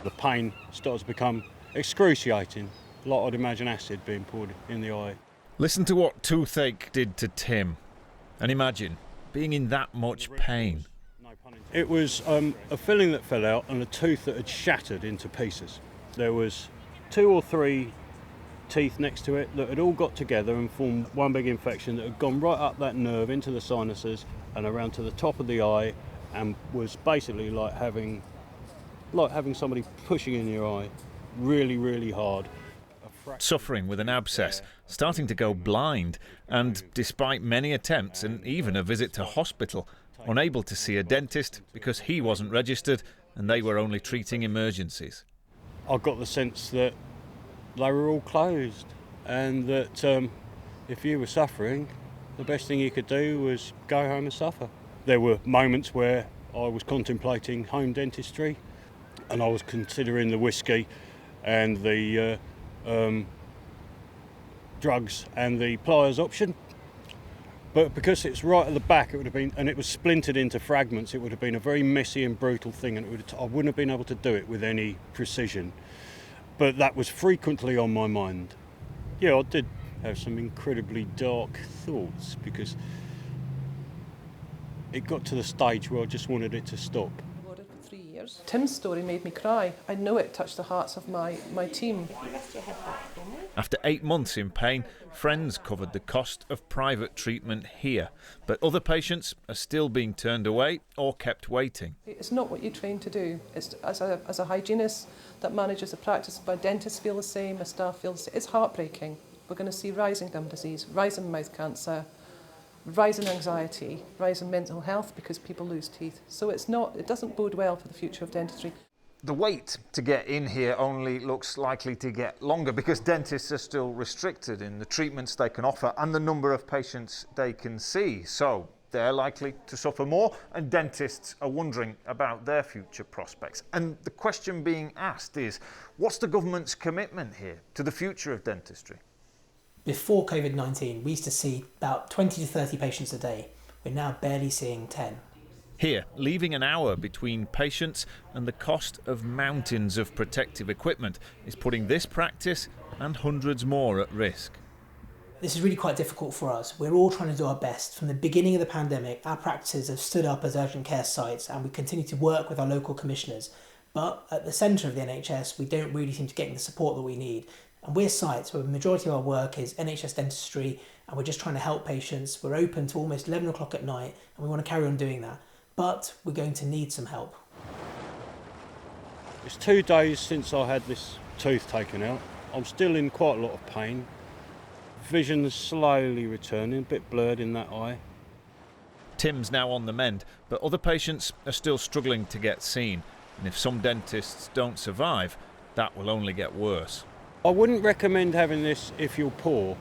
the pain starts to become excruciating, like I'd imagine acid being poured in the eye. Listen to what toothache did to Tim, and imagine being in that much pain. It was a filling that fell out and a tooth that had shattered into pieces. There was 2 or 3 teeth next to it that had all got together and formed one big infection that had gone right up that nerve into the sinuses and around to the top of the eye, and was basically like having somebody pushing in your eye really, really hard. Suffering with an abscess, starting to go blind, and despite many attempts and even a visit to hospital, unable to see a dentist because he wasn't registered and they were only treating emergencies. I got the sense that they were all closed, and that if you were suffering, the best thing you could do was go home and suffer. There were moments where I was contemplating home dentistry, and I was considering the whiskey and the drugs and the pliers option. But because it's right at the back, it would have been, and it was splintered into fragments, it would have been a very messy and brutal thing, and I wouldn't have been able to do it with any precision. But that was frequently on my mind. Yeah, I did have some incredibly dark thoughts, because it got to the stage where I just wanted it to stop. Tim's story made me cry. I know it touched the hearts of my team. After 8 months in pain, friends covered the cost of private treatment here, but other patients are still being turned away or kept waiting. It's not what you train to do. It's as a hygienist that manages the practice, my dentists feel the same, my staff feel the same. It's heartbreaking. We're going to see rising gum disease, rising mouth cancer, rise in anxiety, rise in mental health because people lose teeth. So it doesn't bode well for the future of dentistry. The wait to get in here only looks likely to get longer because dentists are still restricted in the treatments they can offer and the number of patients they can see. So they're likely to suffer more, and dentists are wondering about their future prospects. And the question being asked is, what's the government's commitment here to the future of dentistry? Before COVID-19, we used to see about 20 to 30 patients a day. We're now barely seeing 10. Here, leaving an hour between patients and the cost of mountains of protective equipment is putting this practice and hundreds more at risk. This is really quite difficult for us. We're all trying to do our best. From the beginning of the pandemic, our practices have stood up as urgent care sites, and we continue to work with our local commissioners. But at the centre of the NHS, we don't really seem to get the support that we need. And we're sites where the majority of our work is NHS dentistry, and we're just trying to help patients. We're open to almost 11 o'clock at night, and we want to carry on doing that. But we're going to need some help. It's 2 days since I had this tooth taken out. I'm still in quite a lot of pain. Vision's slowly returning, a bit blurred in that eye. Tim's now on the mend, but other patients are still struggling to get seen. And if some dentists don't survive, that will only get worse. I wouldn't recommend having this if you're poor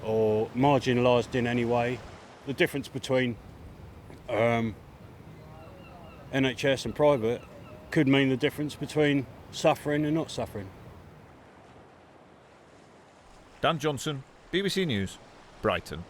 or marginalised in any way. The difference between NHS and private could mean the difference between suffering and not suffering. Dan Johnson, BBC News, Brighton.